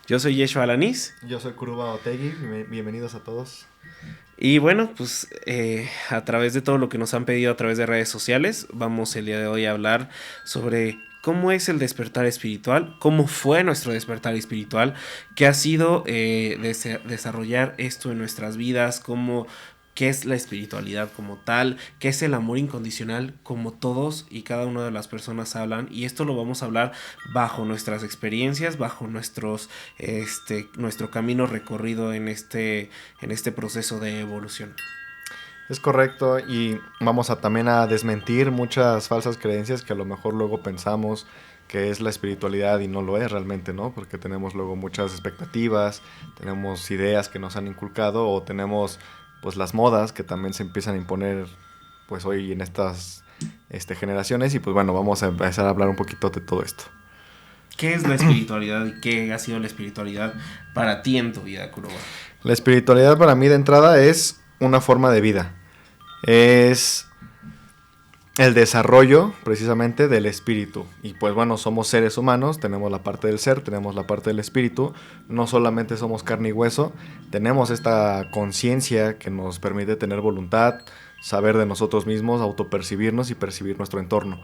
Yo soy Yeshua Alanis. Yo soy Kuruba Otegui, bienvenidos a todos. Y bueno, pues a través de todo lo que nos han pedido a través de redes sociales, vamos el día de hoy a hablar sobre cómo es el despertar espiritual, cómo fue nuestro despertar espiritual, qué ha sido desarrollar esto en nuestras vidas, qué es la espiritualidad como tal, qué es el amor incondicional, como todos y cada una de las personas hablan. Y esto lo vamos a hablar bajo nuestras experiencias, bajo nuestro camino recorrido en este proceso de evolución. Es correcto, y vamos a también a desmentir muchas falsas creencias que a lo mejor luego pensamos que es la espiritualidad y no lo es realmente, ¿no? Porque tenemos luego muchas expectativas, tenemos ideas que nos han inculcado o tenemos pues las modas que también se empiezan a imponer pues hoy en estas generaciones. Y pues bueno, vamos a empezar a hablar un poquito de todo esto. ¿Qué es la espiritualidad y qué ha sido la espiritualidad para ti en tu vida, Kuroba? La espiritualidad para mí de entrada es una forma de vida. Es el desarrollo precisamente del espíritu. Y pues bueno, somos seres humanos, tenemos la parte del ser, tenemos la parte del espíritu. No solamente somos carne y hueso, tenemos esta conciencia que nos permite tener voluntad, saber de nosotros mismos, autopercibirnos y percibir nuestro entorno.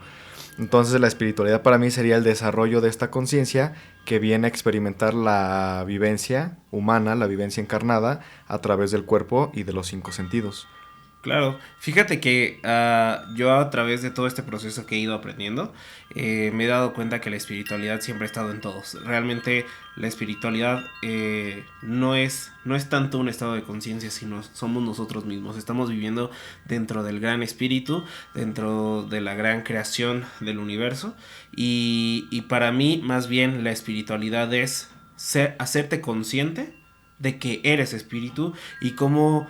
Entonces la espiritualidad para mí sería el desarrollo de esta conciencia que viene a experimentar la vivencia humana, la vivencia encarnada a través del cuerpo y de los 5 sentidos. Claro, fíjate que yo a través de todo este proceso que he ido aprendiendo, me he dado cuenta que la espiritualidad siempre ha estado en todos. Realmente la espiritualidad no es tanto un estado de conciencia, sino somos nosotros mismos. Estamos viviendo dentro del gran espíritu, dentro de la gran creación del universo. Y para mí, más bien, la espiritualidad es hacerte consciente de que eres espíritu y cómo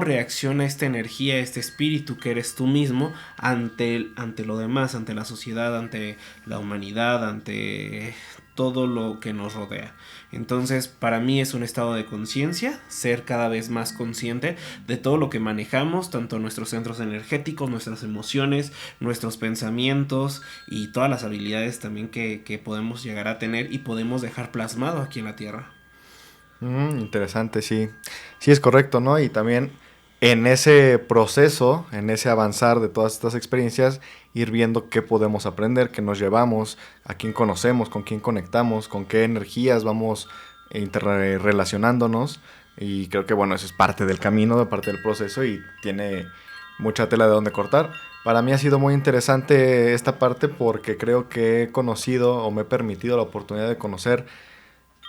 reacciona esta energía, este espíritu que eres tú mismo ante lo demás, ante la sociedad, ante la humanidad, ante todo lo que nos rodea. Entonces, para mí es un estado de conciencia, ser cada vez más consciente de todo lo que manejamos, tanto nuestros centros energéticos, nuestras emociones, nuestros pensamientos y todas las habilidades también que podemos llegar a tener y podemos dejar plasmado aquí en la Tierra. Interesante, sí. Sí, es correcto, ¿no? Y también en ese proceso, en ese avanzar de todas estas experiencias, ir viendo qué podemos aprender, qué nos llevamos, a quién conocemos, con quién conectamos, con qué energías vamos interrelacionándonos. Y creo que, bueno, eso es parte del camino, parte del proceso y tiene mucha tela de donde cortar. Para mí ha sido muy interesante esta parte porque creo que he conocido o me he permitido la oportunidad de conocer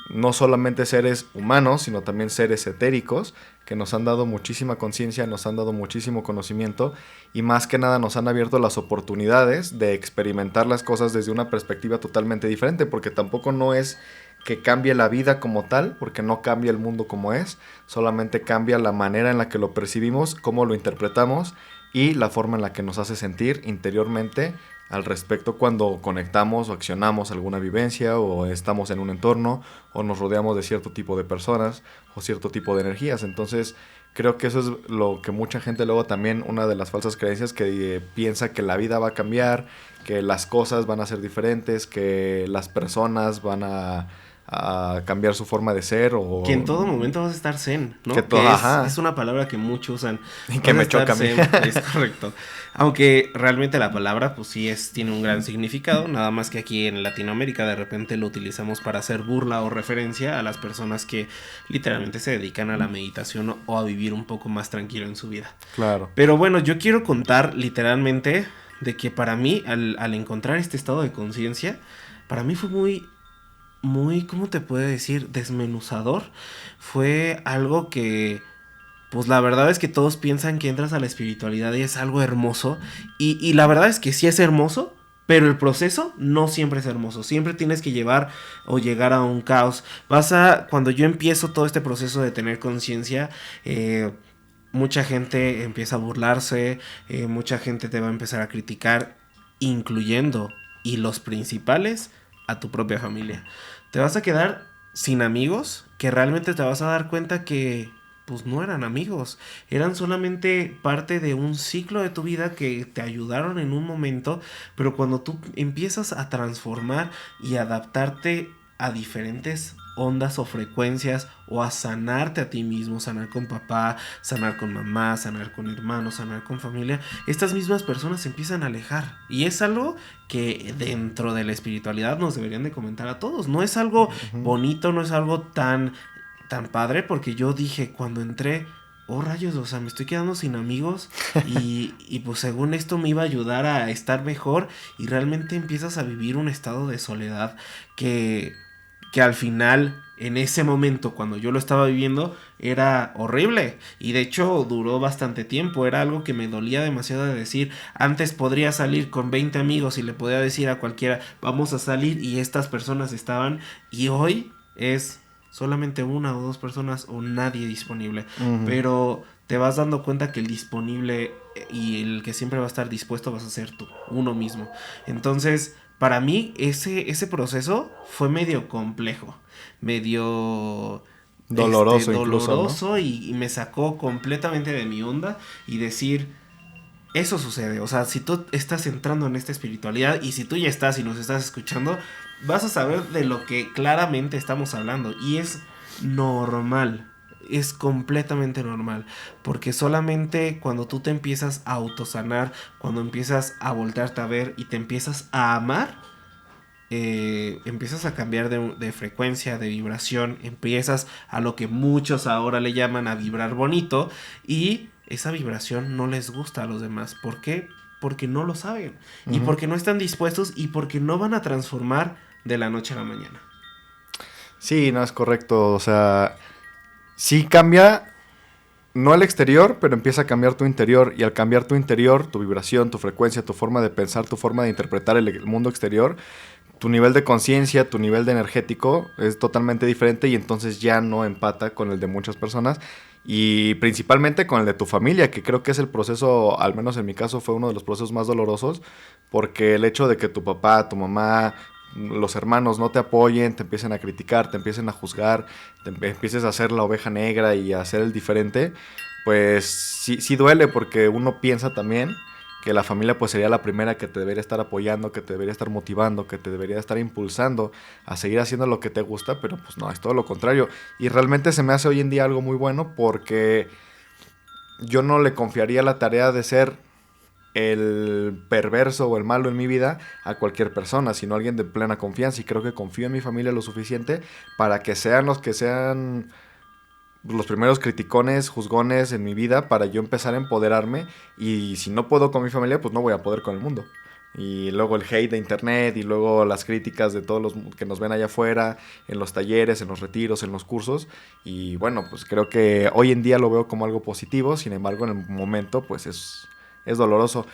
no solamente seres humanos, sino también seres etéricos que nos han dado muchísima conciencia, nos han dado muchísimo conocimiento y más que nada nos han abierto las oportunidades de experimentar las cosas desde una perspectiva totalmente diferente, porque tampoco no es que cambie la vida como tal, porque no cambia el mundo como es, solamente cambia la manera en la que lo percibimos, cómo lo interpretamos y la forma en la que nos hace sentir interiormente al respecto cuando conectamos o accionamos alguna vivencia o estamos en un entorno o nos rodeamos de cierto tipo de personas o cierto tipo de energías. Entonces creo que eso es lo que mucha gente luego también, una de las falsas creencias que piensa que la vida va a cambiar, que las cosas van a ser diferentes, que las personas van a cambiar su forma de ser o... Que en todo momento vas a estar zen, ¿no? Es una palabra que muchos usan. Y que me choca a mí. Es correcto. Aunque realmente la palabra, pues sí tiene un gran significado. Nada más que aquí en Latinoamérica de repente lo utilizamos para hacer burla o referencia a las personas que literalmente se dedican a la meditación o a vivir un poco más tranquilo en su vida. Claro. Pero bueno, yo quiero contar literalmente de que para mí, al encontrar este estado de conciencia, para mí fue muy, ¿cómo te puedo decir? Desmenuzador. Fue algo que, pues la verdad es que todos piensan que entras a la espiritualidad y es algo hermoso. Y la verdad es que sí es hermoso, pero el proceso no siempre es hermoso. Siempre tienes que llevar o llegar a un caos. Cuando yo empiezo todo este proceso de tener conciencia, mucha gente empieza a burlarse, mucha gente te va a empezar a criticar, incluyendo, y los principales, a tu propia familia. Te vas a quedar sin amigos, que realmente te vas a dar cuenta que pues no eran amigos, eran solamente parte de un ciclo de tu vida que te ayudaron en un momento, pero cuando tú empiezas a transformar y adaptarte a diferentes ondas o frecuencias o a sanarte a ti mismo, sanar con papá, sanar con mamá, sanar con hermanos, sanar con familia, estas mismas personas se empiezan a alejar y es algo que dentro de la espiritualidad nos deberían de comentar a todos. No es algo bonito, no es algo tan padre, porque yo dije cuando entré, oh rayos, o sea, me estoy quedando sin amigos y pues según esto me iba a ayudar a estar mejor y realmente empiezas a vivir un estado de soledad que al final, en ese momento, cuando yo lo estaba viviendo, era horrible. Y de hecho duró bastante tiempo. Era algo que me dolía demasiado de decir. Antes podría salir con 20 amigos y le podía decir a cualquiera, vamos a salir, y estas personas estaban. Y hoy es solamente una o dos personas o nadie disponible. Pero te vas dando cuenta que el disponible y el que siempre va a estar dispuesto vas a ser tú, uno mismo. Entonces, para mí ese proceso fue medio complejo, medio Doloroso incluso, doloroso, y me sacó completamente de mi onda y decir, eso sucede. O sea, si tú estás entrando en esta espiritualidad y si tú ya estás y nos estás escuchando, vas a saber de lo que claramente estamos hablando. Y es normal. Es completamente normal. Porque solamente cuando tú te empiezas a autosanar, cuando empiezas a voltearte a ver y te empiezas a amar, empiezas a cambiar de frecuencia, de vibración, empiezas a lo que muchos ahora le llaman a vibrar bonito, y esa vibración no les gusta a los demás. ¿Por qué? Porque no lo saben, y porque no están dispuestos, y porque no van a transformar de la noche a la mañana. Sí, no es correcto, o sea, sí cambia, no el exterior, pero empieza a cambiar tu interior, y al cambiar tu interior, tu vibración, tu frecuencia, tu forma de pensar, tu forma de interpretar el mundo exterior, tu nivel de conciencia, tu nivel de energético es totalmente diferente, y entonces ya no empata con el de muchas personas, y principalmente con el de tu familia, que creo que es el proceso, al menos en mi caso, fue uno de los procesos más dolorosos, porque el hecho de que tu papá, tu mamá, los hermanos no te apoyen, te empiecen a criticar, te empiecen a juzgar, empieces a ser la oveja negra y a ser el diferente, pues sí duele, porque uno piensa también que la familia pues sería la primera que te debería estar apoyando, que te debería estar motivando, que te debería estar impulsando a seguir haciendo lo que te gusta, pero pues no, es todo lo contrario. Y realmente se me hace hoy en día algo muy bueno, porque yo no le confiaría la tarea de ser el perverso o el malo en mi vida a cualquier persona, sino alguien de plena confianza, y creo que confío en mi familia lo suficiente para que sean los que sean los primeros criticones, juzgones en mi vida, para yo empezar a empoderarme, y si no puedo con mi familia, pues no voy a poder con el mundo. Y luego el hate de internet, y luego las críticas de todos los que nos ven allá afuera, en los talleres, en los retiros, en los cursos, y bueno, pues creo que hoy en día lo veo como algo positivo, sin embargo en el momento pues es doloroso.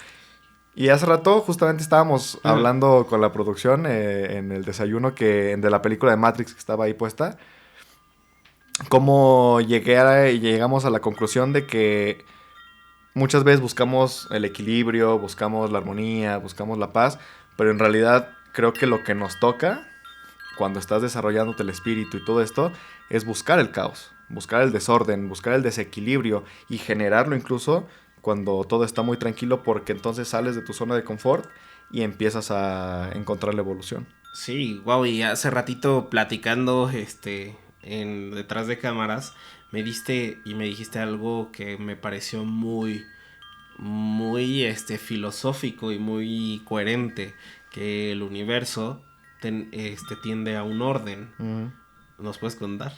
Y hace rato justamente estábamos hablando con la producción en el desayuno de la película de Matrix que estaba ahí puesta, cómo llegamos a la conclusión de que muchas veces buscamos el equilibrio, buscamos la armonía, buscamos la paz, pero en realidad creo que lo que nos toca cuando estás desarrollándote el espíritu y todo esto es buscar el caos, buscar el desorden, buscar el desequilibrio, y generarlo incluso cuando todo está muy tranquilo, porque entonces sales de tu zona de confort y empiezas a encontrar la evolución. Sí, wow, y hace ratito platicando, en detrás de cámaras, me diste y me dijiste algo que me pareció muy, filosófico y muy coherente, que el universo tiende a un orden. ¿Nos puedes contar?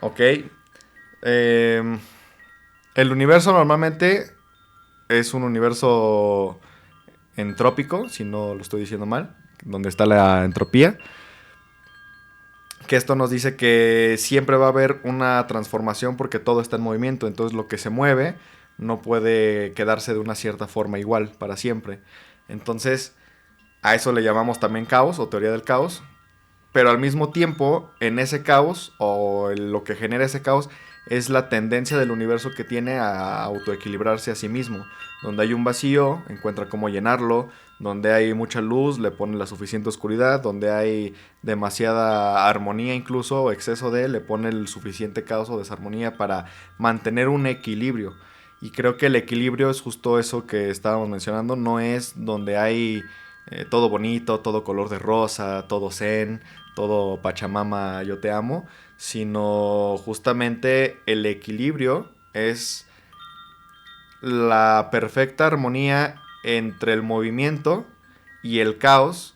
Ok. El universo normalmente es un universo entrópico, si no lo estoy diciendo mal, donde está la entropía. Que esto nos dice que siempre va a haber una transformación, porque todo está en movimiento. Entonces lo que se mueve no puede quedarse de una cierta forma igual para siempre. Entonces a eso le llamamos también caos o teoría del caos. Pero al mismo tiempo, en ese caos, o lo que genera ese caos, es la tendencia del universo que tiene a autoequilibrarse a sí mismo. Donde hay un vacío, encuentra cómo llenarlo. Donde hay mucha luz, le pone la suficiente oscuridad. Donde hay demasiada armonía incluso, o exceso de, le pone el suficiente caos o desarmonía para mantener un equilibrio. Y creo que el equilibrio es justo eso que estábamos mencionando. No es donde hay todo bonito, todo color de rosa, todo zen, todo Pachamama, yo te amo. Sino justamente el equilibrio es la perfecta armonía entre el movimiento y el caos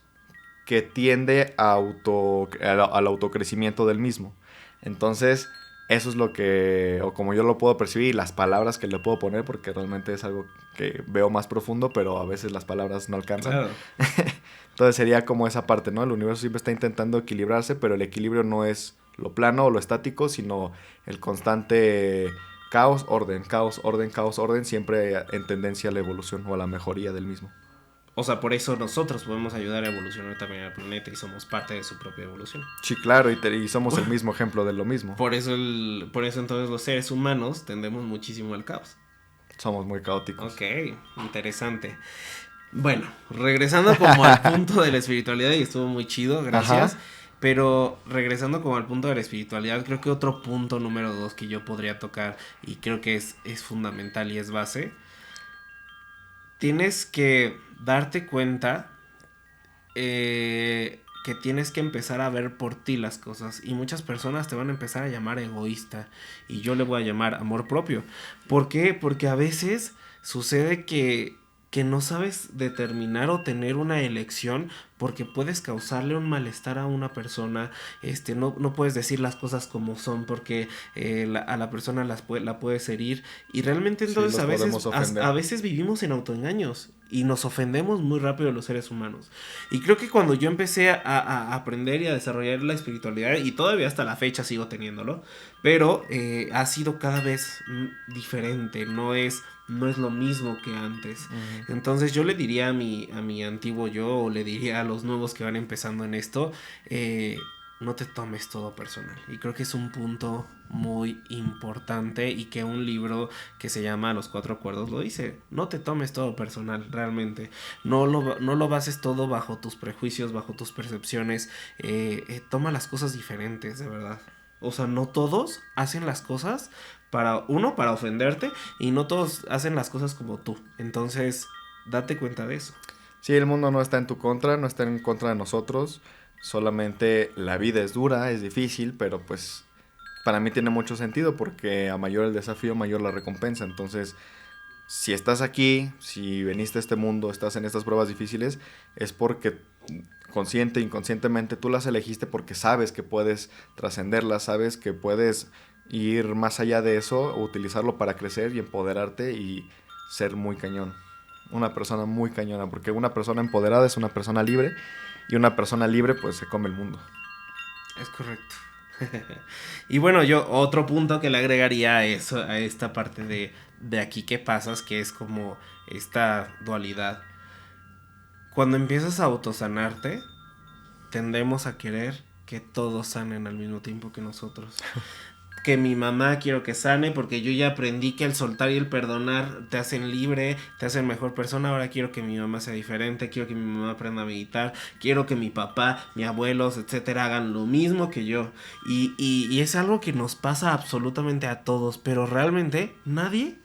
que tiende al autocrecimiento del mismo. Entonces, eso es lo que, o como yo lo puedo percibir, las palabras que le puedo poner, porque realmente es algo que veo más profundo, pero a veces las palabras no alcanzan. Claro. Entonces sería como esa parte, ¿no? El universo siempre está intentando equilibrarse, pero el equilibrio no es lo plano o lo estático, sino el constante caos, orden, caos, orden, caos, orden, siempre en tendencia a la evolución o a la mejoría del mismo. O sea, por eso nosotros podemos ayudar a evolucionar también al planeta y somos parte de su propia evolución. Sí, claro, y somos el mismo ejemplo de lo mismo. Por eso entonces los seres humanos tendemos muchísimo al caos. Somos muy caóticos. Ok, interesante. Bueno, regresando como al punto de la espiritualidad, y estuvo muy chido, gracias. Ajá. Pero regresando como al punto de la espiritualidad, creo que otro punto número 2 que yo podría tocar y creo que es fundamental y es base. Tienes que darte cuenta que tienes que empezar a ver por ti las cosas. Y muchas personas te van a empezar a llamar egoísta. Y yo le voy a llamar amor propio. ¿Por qué? Porque a veces sucede que no sabes determinar o tener una elección porque puedes causarle un malestar a una persona, no puedes decir las cosas como son porque a la persona la puedes herir y realmente entonces Sí, a veces vivimos en autoengaños y nos ofendemos muy rápido los seres humanos. Y creo que cuando yo empecé a aprender y a desarrollar la espiritualidad, y todavía hasta la fecha sigo teniéndolo, pero ha sido cada vez diferente, no es lo mismo que antes. Uh-huh. Entonces yo le diría a mi antiguo yo, o le diría a los nuevos que van empezando en esto, no te tomes todo personal. Y creo que es un punto muy importante y que un libro que se llama Los Cuatro Acuerdos lo dice. No te tomes todo personal, realmente. No lo bases todo bajo tus prejuicios, bajo tus percepciones. Toma las cosas diferentes, de verdad. O sea, no todos hacen las cosas para ofenderte, y no todos hacen las cosas como tú. Entonces, date cuenta de eso. Sí, el mundo no está en tu contra, no está en contra de nosotros. Solamente la vida es dura, es difícil, pero pues para mí tiene mucho sentido porque a mayor el desafío, mayor la recompensa. Entonces, si estás aquí, si veniste a este mundo, estás en estas pruebas difíciles, es porque consciente, inconscientemente tú las elegiste porque sabes que puedes trascenderlas, sabes que puedes ir más allá de eso, utilizarlo para crecer y empoderarte y ser muy cañón. Una persona muy cañona, porque una persona empoderada es una persona libre, y una persona libre pues se come el mundo. Es correcto. Y bueno, yo otro punto que le agregaría a eso, a esta parte de aquí que pasas, que es como esta dualidad. Cuando empiezas a autosanarte, tendemos a querer que todos sanen al mismo tiempo que nosotros. Que mi mamá quiero que sane porque yo ya aprendí que el soltar y el perdonar te hacen libre, te hacen mejor persona. Ahora quiero que mi mamá sea diferente, quiero que mi mamá aprenda a meditar, quiero que mi papá, mi abuelos, etcétera, hagan lo mismo que yo. Y es algo que nos pasa absolutamente a todos, pero realmente nadie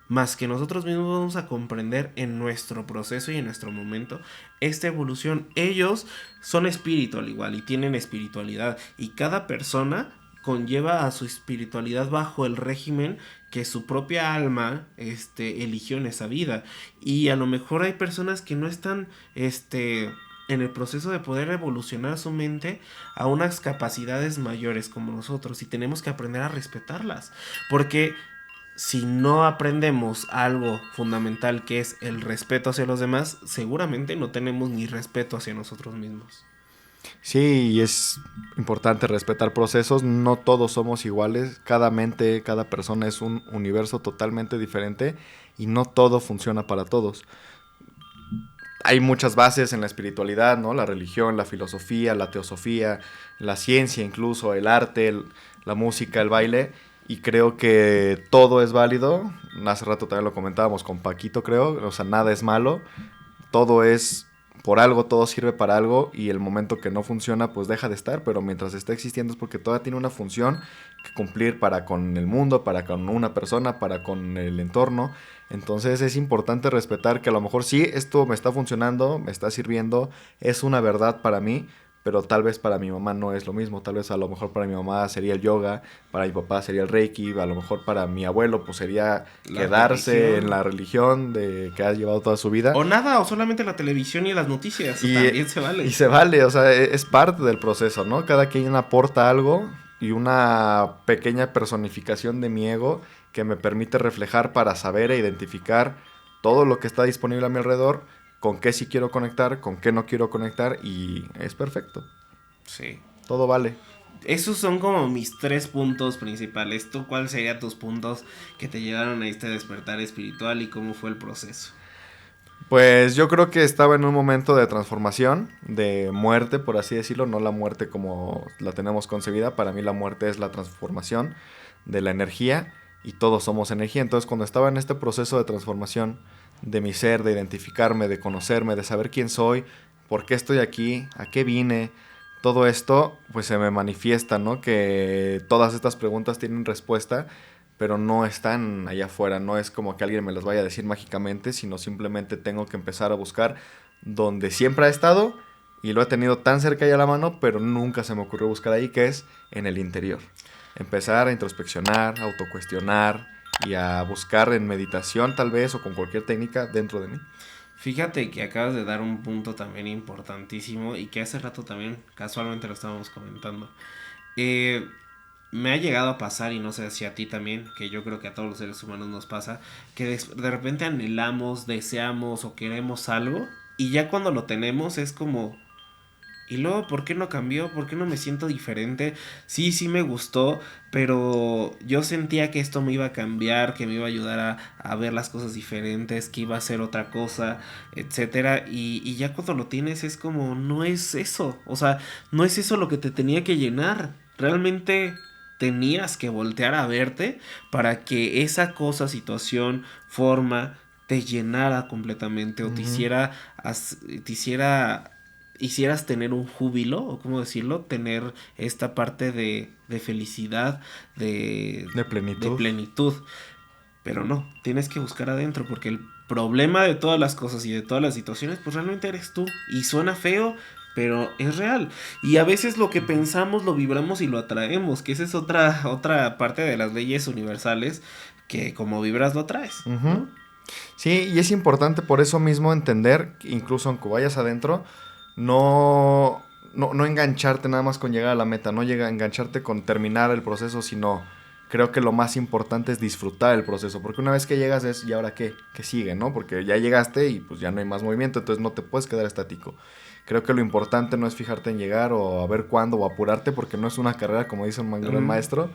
más que nosotros mismos vamos a comprender en nuestro proceso y en nuestro momento esta evolución. Ellos son espíritu al igual y tienen espiritualidad, y cada persona conlleva a su espiritualidad bajo el régimen que su propia alma eligió en esa vida. Y a lo mejor hay personas que no están en el proceso de poder evolucionar su mente a unas capacidades mayores como nosotros, y tenemos que aprender a respetarlas, porque si no aprendemos algo fundamental que es el respeto hacia los demás, seguramente no tenemos ni respeto hacia nosotros mismos. Sí, y es importante respetar procesos. No todos somos iguales. Cada mente, cada persona es un universo totalmente diferente y no todo funciona para todos. Hay muchas bases en la espiritualidad, ¿no? La religión, la filosofía, la teosofía, la ciencia incluso, el arte, la música, el baile. Y creo que todo es válido. Hace rato también lo comentábamos con Paquito, creo. O sea, nada es malo. todo es por algo, todo sirve para algo y el momento que no funciona pues deja de estar, pero mientras está existiendo es porque todavía tiene una función que cumplir para con el mundo, para con una persona, para con el entorno. Entonces es importante respetar que a lo mejor sí, esto me está funcionando, me está sirviendo, es una verdad para mí, pero tal vez para mi mamá no es lo mismo, tal vez a lo mejor para mi mamá sería el yoga, para mi papá sería el reiki, a lo mejor para mi abuelo pues sería quedarse en la religión de que ha llevado toda su vida. O nada, o solamente la televisión y las noticias, también se vale. Y se vale, o sea, es parte del proceso, ¿no? Cada quien aporta algo y una pequeña personificación de mi ego que me permite reflejar para saber e identificar todo lo que está disponible a mi alrededor, con qué sí quiero conectar, con qué no quiero conectar y es perfecto. Sí. Todo vale. Esos son como mis 3 puntos principales. ¿Tú cuáles serían tus puntos que te llevaron a este despertar espiritual y cómo fue el proceso? Pues yo creo que estaba en un momento de transformación, de muerte, por así decirlo, no la muerte como la tenemos concebida. Para mí la muerte es la transformación de la energía y todos somos energía. Entonces cuando estaba en este proceso de transformación de mi ser, de identificarme, de conocerme, de saber quién soy, por qué estoy aquí, a qué vine, todo esto pues se me manifiesta, ¿no? Que todas estas preguntas tienen respuesta, pero no están allá afuera, no es como que alguien me las vaya a decir mágicamente, sino simplemente tengo que empezar a buscar donde siempre ha estado y lo he tenido tan cerca y a la mano, pero nunca se me ocurrió buscar ahí, que es en el interior. Empezar a introspeccionar, a autocuestionar y a buscar en meditación tal vez o con cualquier técnica dentro de mí. Fíjate que acabas de dar un punto también importantísimo y que hace rato también casualmente lo estábamos comentando. Eh, Me ha llegado a pasar, y no sé si a ti también, que yo creo que a todos los seres humanos nos pasa, que de repente anhelamos, deseamos o queremos algo y ya cuando lo tenemos es como, ¿y luego por qué no cambió? ¿Por qué no me siento diferente? Sí, sí me gustó, pero yo sentía que esto me iba a cambiar, que me iba a ayudar a ver las cosas diferentes, que iba a ser otra cosa, etcétera. Y ya cuando lo tienes es como, no es eso. O sea, no es eso lo que te tenía que llenar. Realmente tenías que voltear a verte para que esa cosa, situación, forma, te llenara completamente o te hiciera hicieras tener un júbilo, o cómo decirlo, tener esta parte de felicidad, De plenitud. de plenitud. Pero no, tienes que buscar adentro, porque el problema de todas las cosas y de todas las situaciones, pues realmente eres tú. Y suena feo, pero es real. Y a veces lo que pensamos lo vibramos y lo atraemos, que esa es otra parte de las leyes universales, que como vibras lo atraes, ¿no? Sí, y es importante por eso mismo entender, que incluso aunque vayas adentro, no engancharte nada más con llegar a la meta, no llega a engancharte con terminar el proceso, sino creo que lo más importante es disfrutar el proceso, porque una vez que llegas es, ¿y ahora qué? ¿Qué sigue, no? Porque ya llegaste y pues ya no hay más movimiento, entonces no te puedes quedar estático. Creo que lo importante no es fijarte en llegar o a ver cuándo o apurarte, porque no es una carrera, como dice un gran maestro,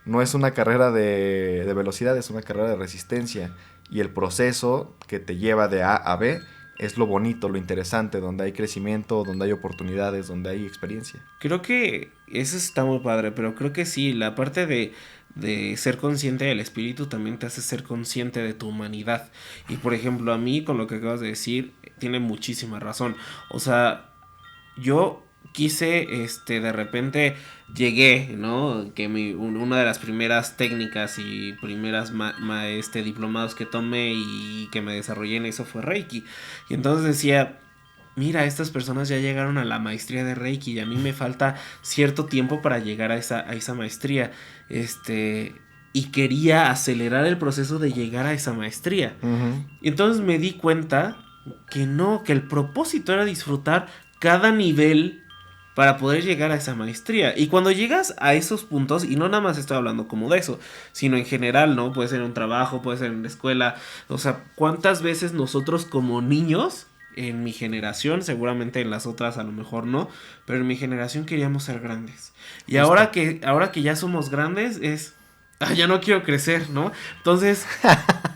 no es una carrera de velocidad, es una carrera de resistencia. Y el proceso que te lleva de A a B es lo bonito, lo interesante, donde hay crecimiento, donde hay oportunidades, donde hay experiencia. Creo que eso está muy padre, pero creo que sí, la parte de ser consciente del espíritu también te hace ser consciente de tu humanidad. Y por ejemplo, a mí, con lo que acabas de decir, tiene muchísima razón. O sea, yo quise, de repente llegué, ¿no? Que una de las primeras técnicas y primeras diplomados que tomé y que me desarrollé en eso fue Reiki. Y entonces decía, mira, estas personas ya llegaron a la maestría de Reiki y a mí me falta cierto tiempo para llegar a esa maestría. Y quería acelerar el proceso de llegar a esa maestría. Y entonces me di cuenta que no, que el propósito era disfrutar cada nivel para poder llegar a esa maestría. Y cuando llegas a esos puntos, y no nada más estoy hablando como de eso, sino en general, ¿no? Puede ser en un trabajo, puede ser en la escuela. O sea, ¿cuántas veces nosotros como niños, en mi generación, seguramente en las otras a lo mejor no, pero en mi generación queríamos ser grandes? Y ahora que ya somos grandes es, ya no quiero crecer, ¿no? Entonces,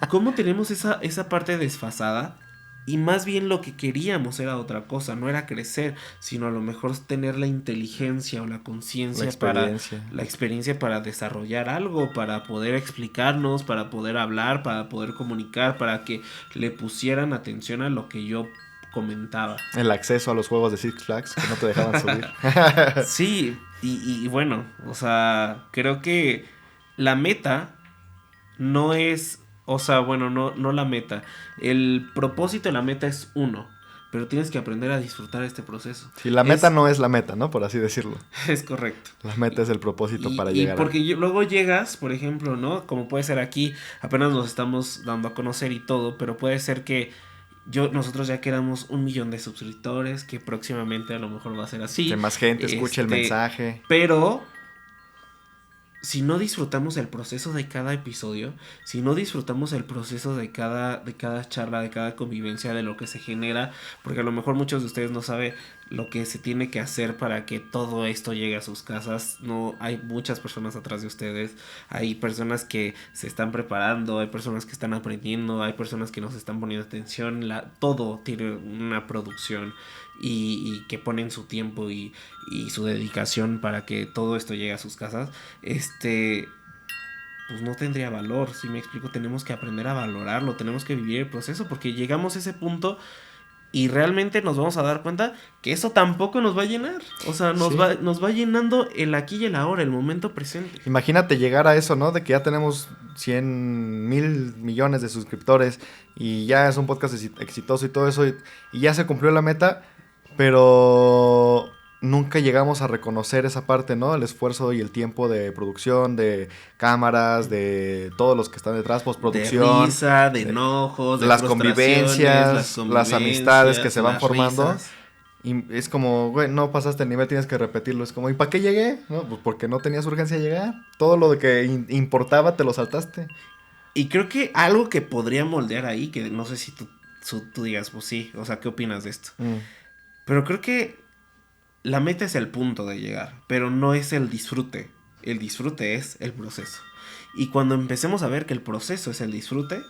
¿cómo tenemos esa parte desfasada? Y más bien lo que queríamos era otra cosa, no era crecer, sino a lo mejor tener la inteligencia o la conciencia para la experiencia para desarrollar algo, para poder explicarnos, para poder hablar, para poder comunicar, para que le pusieran atención a lo que yo comentaba. El acceso a los juegos de Six Flags que no te dejaban subir. Sí, y bueno, o sea, creo que la meta no es, o sea, bueno, no la meta. El propósito de la meta es uno, pero tienes que aprender a disfrutar este proceso. Si la meta no es la meta, ¿no? Por así decirlo. Es correcto. La meta es el propósito para llegar. Y porque luego llegas, por ejemplo, ¿no? Como puede ser aquí, apenas nos estamos dando a conocer y todo, pero puede ser que nosotros ya queramos 1 millón de suscriptores, que próximamente a lo mejor va a ser así. Que más gente escuche el mensaje. Pero si no disfrutamos el proceso de cada episodio, si no disfrutamos el proceso de cada charla, de cada convivencia, de lo que se genera, porque a lo mejor muchos de ustedes no saben lo que se tiene que hacer para que todo esto llegue a sus casas. No, hay muchas personas atrás de ustedes, hay personas que se están preparando, hay personas que están aprendiendo, hay personas que nos están poniendo atención, todo tiene una producción y que ponen su tiempo y su dedicación para que todo esto llegue a sus casas. Pues no tendría valor, si me explico. Tenemos que aprender a valorarlo, tenemos que vivir el proceso, porque llegamos a ese punto y realmente nos vamos a dar cuenta que eso tampoco nos va a llenar. O sea, nos va llenando el aquí y el ahora, el momento presente. Imagínate llegar a eso, ¿no? De que ya tenemos 100,000 millones de suscriptores y ya es un podcast exitoso y todo eso y ya se cumplió la meta, pero nunca llegamos a reconocer esa parte, ¿no? El esfuerzo y el tiempo de producción, de cámaras, de todos los que están detrás, postproducción. De risa, de enojos, de las convivencias, las amistades que se van formando. Risas. Y es como, güey, no pasaste el nivel, tienes que repetirlo. Es como, ¿y para qué llegué? No, pues porque no tenías urgencia de llegar. Todo lo de que importaba te lo saltaste. Y creo que algo que podría moldear ahí, que no sé si tú digas, pues sí, o sea, ¿qué opinas de esto? Pero creo que la meta es el punto de llegar, pero no es el disfrute. El disfrute es el proceso. Y cuando empecemos a ver que el proceso es el disfrute,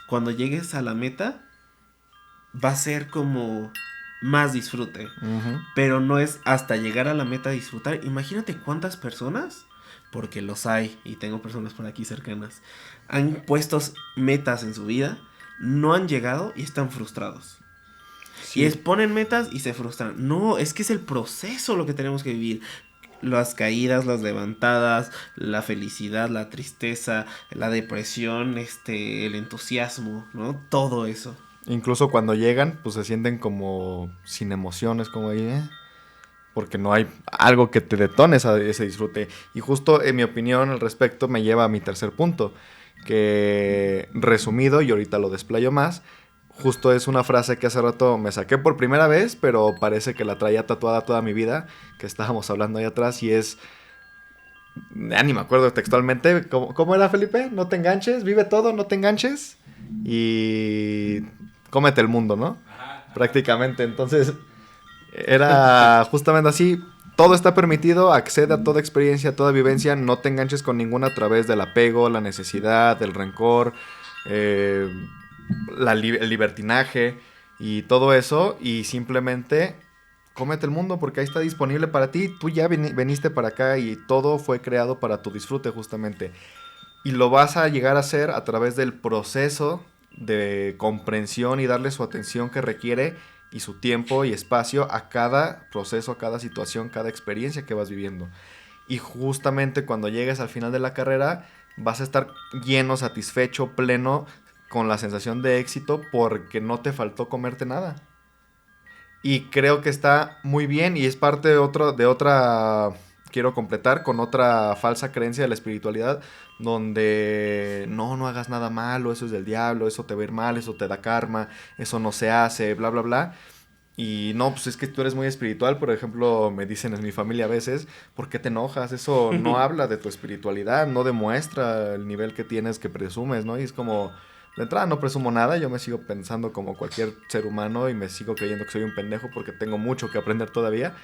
cuando llegues a la meta, va a ser como más disfrute. Uh-huh. Pero no es hasta llegar a la meta disfrutar. Imagínate cuántas personas, porque los hay, y tengo personas por aquí cercanas, han puesto metas en su vida, no han llegado y están frustrados. Sí. Y ponen metas y se frustran. No, es que es el proceso lo que tenemos que vivir. Las caídas, las levantadas, la felicidad, la tristeza, la depresión, el entusiasmo, ¿no? Todo eso. Incluso cuando llegan, pues se sienten como sin emociones, como ahí, porque no hay algo que te detone ese disfrute. Y justo en mi opinión al respecto me lleva a mi tercer punto, que resumido, y ahorita lo desplayo más, justo es una frase que hace rato me saqué por primera vez, pero parece que la traía tatuada toda mi vida, que estábamos hablando ahí atrás, y es... Ya ni me acuerdo textualmente. ¿Cómo era, Felipe? No te enganches, vive todo, no te enganches. Y cómete el mundo, ¿no? Ajá. Prácticamente. Entonces, era justamente así. Todo está permitido, accede a toda experiencia, a toda vivencia. No te enganches con ninguna a través del apego, la necesidad, el rencor, el libertinaje y todo eso. Y simplemente cómete el mundo porque ahí está disponible para ti. Tú ya veniste para acá y todo fue creado para tu disfrute justamente. Y lo vas a llegar a hacer a través del proceso de comprensión y darle su atención que requiere y su tiempo y espacio a cada proceso, a cada situación, cada experiencia que vas viviendo. Y justamente cuando llegues al final de la carrera vas a estar lleno, satisfecho, pleno, con la sensación de éxito porque no te faltó comerte nada. Y creo que está muy bien y es parte de otra, quiero completar con otra falsa creencia de la espiritualidad, donde no hagas nada malo, eso es del diablo, eso te va a ir mal, eso te da karma, eso no se hace, bla, bla, bla. Y no, pues es que tú eres muy espiritual, por ejemplo, me dicen en mi familia a veces, ¿por qué te enojas? Eso no habla de tu espiritualidad, no demuestra el nivel que tienes, que presumes, ¿no? Y es como... De entrada no presumo nada, yo me sigo pensando como cualquier ser humano y me sigo creyendo que soy un pendejo porque tengo mucho que aprender todavía.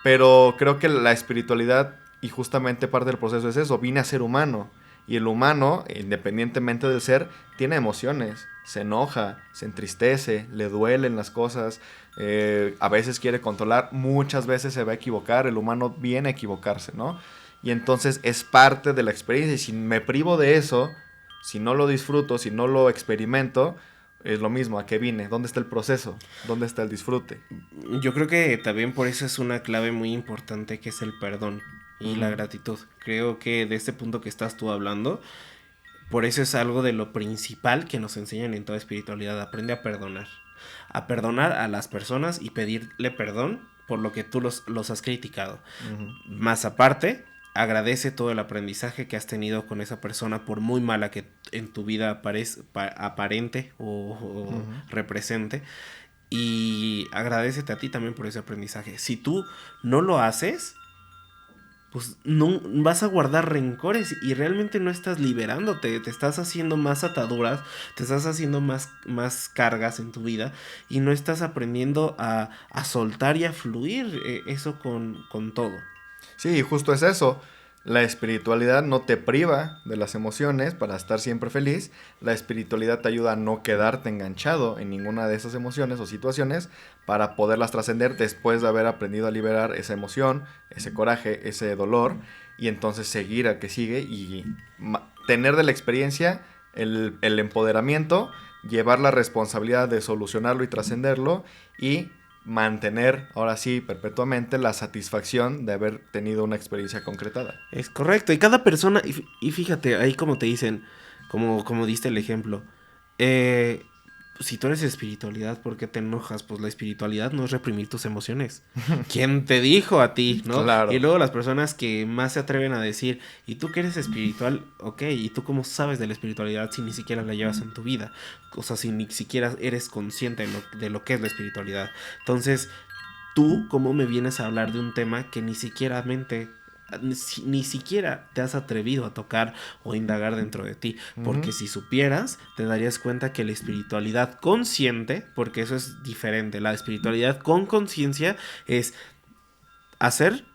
Pero creo que la espiritualidad y justamente parte del proceso es eso, vine a ser humano. Y el humano, independientemente del ser, tiene emociones, se enoja, se entristece, le duelen las cosas, a veces quiere controlar, muchas veces se va a equivocar, el humano viene a equivocarse, ¿no? Y entonces es parte de la experiencia y si me privo de eso... Si no lo disfruto, si no lo experimento, es lo mismo, ¿a qué vine? ¿Dónde está el proceso? ¿Dónde está el disfrute? Yo creo que también por eso es una clave muy importante que es el perdón y la gratitud. Creo que de este punto que estás tú hablando, por eso es algo de lo principal que nos enseñan en toda espiritualidad. Aprende a perdonar. A perdonar a las personas y pedirle perdón por lo que tú los has criticado. Más aparte, agradece todo el aprendizaje que has tenido con esa persona, por muy mala que en tu vida aparente o represente. Y agradécete a ti también por ese aprendizaje. Si tú no lo haces, pues no vas a guardar rencores y realmente no estás liberándote, te estás haciendo más ataduras, te estás haciendo más cargas en tu vida y no estás aprendiendo a soltar y a fluir eso con todo. Sí, justo es eso. La espiritualidad no te priva de las emociones para estar siempre feliz. La espiritualidad te ayuda a no quedarte enganchado en ninguna de esas emociones o situaciones para poderlas trascender después de haber aprendido a liberar esa emoción, ese coraje, ese dolor y entonces seguir al que sigue y tener de la experiencia el empoderamiento, llevar la responsabilidad de solucionarlo y trascenderlo y mantener, ahora sí, perpetuamente la satisfacción de haber tenido una experiencia concretada. Es correcto, y cada persona, y fíjate, ahí como te dicen, como diste el ejemplo, si tú eres espiritualidad, ¿por qué te enojas? Pues la espiritualidad no es reprimir tus emociones. ¿Quién te dijo a ti, no? Claro. Y luego las personas que más se atreven a decir, ¿y tú que eres espiritual? Ok, ¿y tú cómo sabes de la espiritualidad si ni siquiera la llevas en tu vida? O sea, si ni siquiera eres consciente de lo que es la espiritualidad. Entonces, ¿tú cómo me vienes a hablar de un tema que ni siquiera te has atrevido a tocar o indagar dentro de ti? Porque si supieras, te darías cuenta que la espiritualidad consciente, porque eso es diferente, la espiritualidad con conciencia es hacer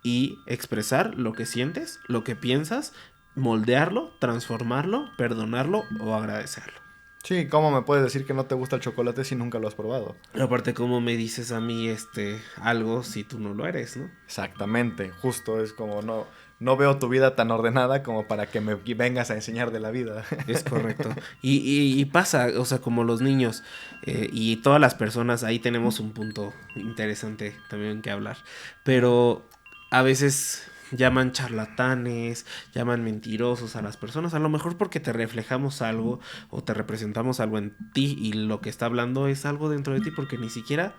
y expresar lo que sientes, lo que piensas, moldearlo, transformarlo, perdonarlo o agradecerlo. Sí, ¿cómo me puedes decir que no te gusta el chocolate si nunca lo has probado? Aparte, ¿cómo me dices a mí algo si tú no lo eres, no? Exactamente, justo es como no veo tu vida tan ordenada como para que me vengas a enseñar de la vida. Es correcto. Y pasa, o sea, como los niños y todas las personas, ahí tenemos un punto interesante también que hablar. Pero a veces llaman charlatanes, llaman mentirosos a las personas, a lo mejor porque te reflejamos algo o te representamos algo en ti y lo que está hablando es algo dentro de ti porque ni siquiera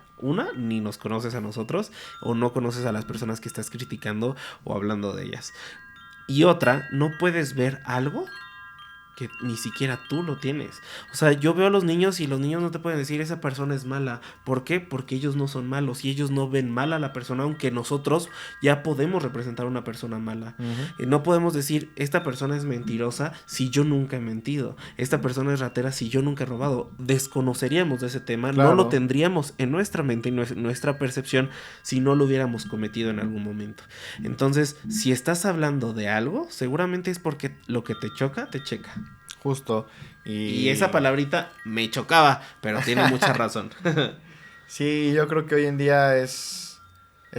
ni nos conoces a nosotros o no conoces a las personas que estás criticando o hablando de ellas. Y otra, no puedes ver algo que ni siquiera tú lo tienes. O sea, yo veo a los niños y los niños no te pueden decir esa persona es mala. ¿Por qué? Porque ellos no son malos y ellos no ven mal a la persona, aunque nosotros ya podemos representar a una persona mala. No podemos decir esta persona es mentirosa si yo nunca he mentido. Esta persona es ratera si yo nunca he robado. Desconoceríamos de ese tema, Claro. no lo tendríamos en nuestra mente y nuestra percepción si no lo hubiéramos cometido en algún momento. Entonces, si estás hablando de algo, seguramente es porque lo que te choca, te checa. Justo. Y esa palabrita me chocaba, pero tiene mucha razón. Sí, yo creo que hoy en día es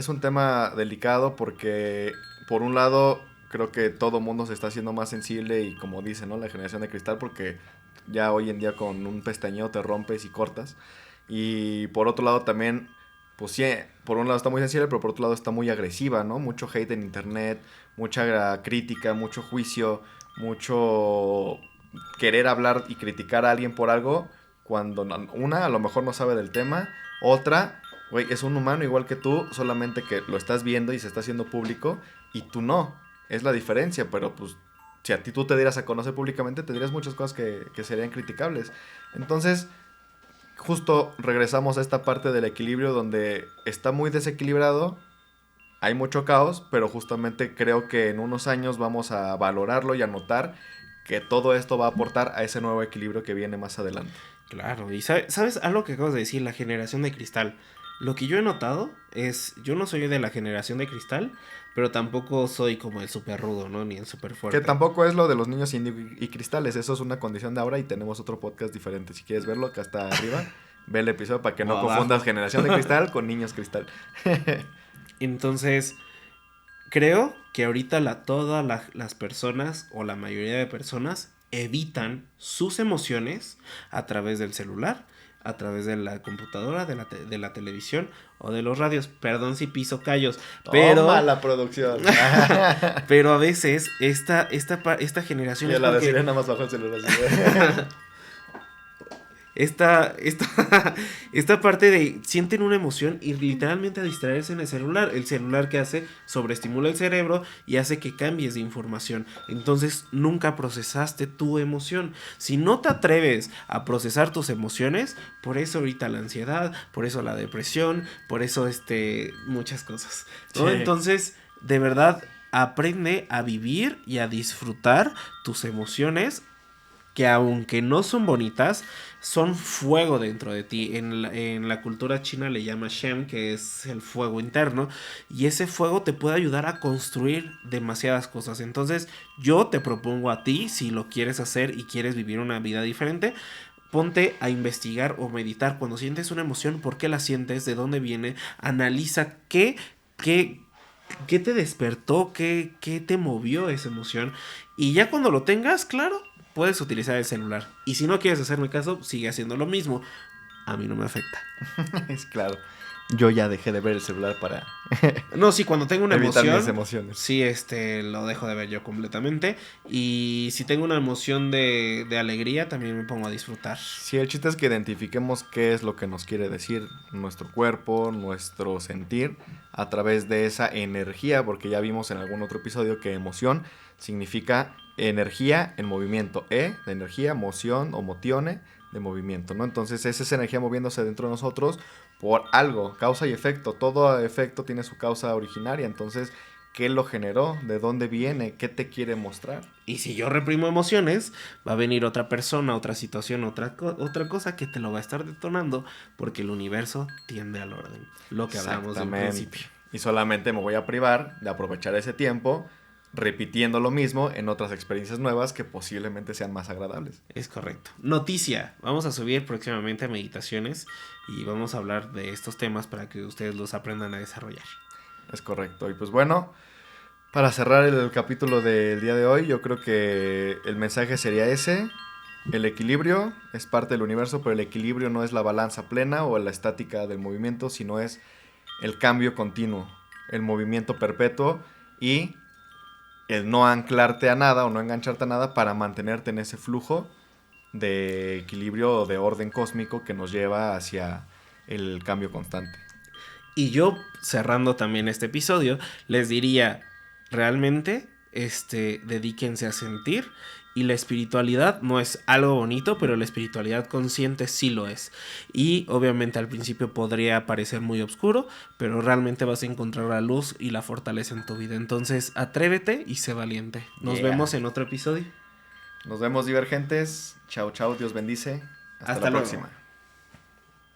un tema delicado porque, por un lado, creo que todo mundo se está haciendo más sensible y, como dicen, ¿no? La generación de cristal, porque ya hoy en día con un pestañeo te rompes y cortas. Y por otro lado también, pues sí, por un lado está muy sensible, pero por otro lado está muy agresiva, ¿no? Mucho hate en internet, mucha crítica, mucho juicio, mucho querer hablar y criticar a alguien por algo cuando una a lo mejor no sabe del tema, otra, güey, es un humano igual que tú, solamente que lo estás viendo y se está haciendo público y tú no. Es la diferencia, pero pues si a ti tú te dieras a conocer públicamente, te dirías muchas cosas que serían criticables. Entonces, justo regresamos a esta parte del equilibrio donde está muy desequilibrado, hay mucho caos, pero justamente creo que en unos años vamos a valorarlo y a notar que todo esto va a aportar a ese nuevo equilibrio que viene más adelante. Claro, y ¿sabes algo que acabas de decir? La generación de cristal. Lo que yo he notado es, yo no soy de la generación de cristal, pero tampoco soy como el súper rudo, ¿no? Ni el súper fuerte. Que tampoco es lo de los niños índigo y cristales, eso es una condición de ahora y tenemos otro podcast diferente. Si quieres verlo, acá está arriba, ve el episodio para que no confundas generación de cristal con niños cristal. Entonces, creo que ahorita todas las personas o la mayoría de personas evitan sus emociones a través del celular, a través de la computadora, de la televisión o de los radios. Perdón si piso callos, pero... Toma la producción. Pero a veces esta generación... Y es la de porque... Sirena más bajo el celular. Esta parte de sienten una emoción y literalmente a distraerse en el celular. El celular, que hace, sobreestimula el cerebro y hace que cambies de información. Entonces nunca procesaste tu emoción. Si no te atreves a procesar tus emociones, por eso ahorita la ansiedad, por eso la depresión, por eso muchas cosas, ¿no? Sí. Entonces, de verdad, aprende a vivir y a disfrutar tus emociones, que aunque no son bonitas, son fuego dentro de ti. En la cultura china le llama Shem, que es el fuego interno, y ese fuego te puede ayudar a construir demasiadas cosas. Entonces yo te propongo a ti, si lo quieres hacer y quieres vivir una vida diferente, ponte a investigar o meditar cuando sientes una emoción, por qué la sientes, de dónde viene, analiza qué te despertó, qué te movió esa emoción, y ya cuando lo tengas claro, puedes utilizar el celular. Y si no quieres hacerme caso, sigue haciendo lo mismo. A mí no me afecta. Es claro. Yo ya dejé de ver el celular para No, sí, cuando tengo una evitar emoción, mis emociones. sí, lo dejo de ver yo completamente. Y si tengo una emoción de alegría, también me pongo a disfrutar. Sí, el chiste es que identifiquemos qué es lo que nos quiere decir nuestro cuerpo, nuestro sentir, a través de esa energía, porque ya vimos en algún otro episodio que emoción significa energía en movimiento. De energía, moción o motione de movimiento, ¿no? Entonces es esa energía moviéndose dentro de nosotros por algo, causa y efecto. Todo efecto tiene su causa originaria, entonces, ¿qué lo generó? ¿De dónde viene? ¿Qué te quiere mostrar? Y si yo reprimo emociones, va a venir otra persona, otra situación, otra cosa que te lo va a estar detonando, porque el universo tiende al orden. Lo que hablamos del principio. Y solamente me voy a privar de aprovechar ese tiempo repitiendo lo mismo en otras experiencias nuevas que posiblemente sean más agradables. Es correcto. Noticia. Vamos a subir próximamente meditaciones y vamos a hablar de estos temas para que ustedes los aprendan a desarrollar. Es correcto. Y pues bueno, para cerrar el capítulo del día de hoy, yo creo que el mensaje sería ese. El equilibrio es parte del universo, pero el equilibrio no es la balanza plena o la estática del movimiento, sino es el cambio continuo, el movimiento perpetuo y el no anclarte a nada o no engancharte a nada para mantenerte en ese flujo de equilibrio o de orden cósmico que nos lleva hacia el cambio constante. Y yo, cerrando también este episodio, les diría, realmente, dedíquense a sentir. Y la espiritualidad no es algo bonito, pero la espiritualidad consciente sí lo es. Y obviamente al principio podría parecer muy oscuro, pero realmente vas a encontrar la luz y la fortaleza en tu vida. Entonces, atrévete y sé valiente. Nos vemos en otro episodio. Nos vemos, divergentes. Chao, chao. Dios bendice. Hasta la próxima. Luego.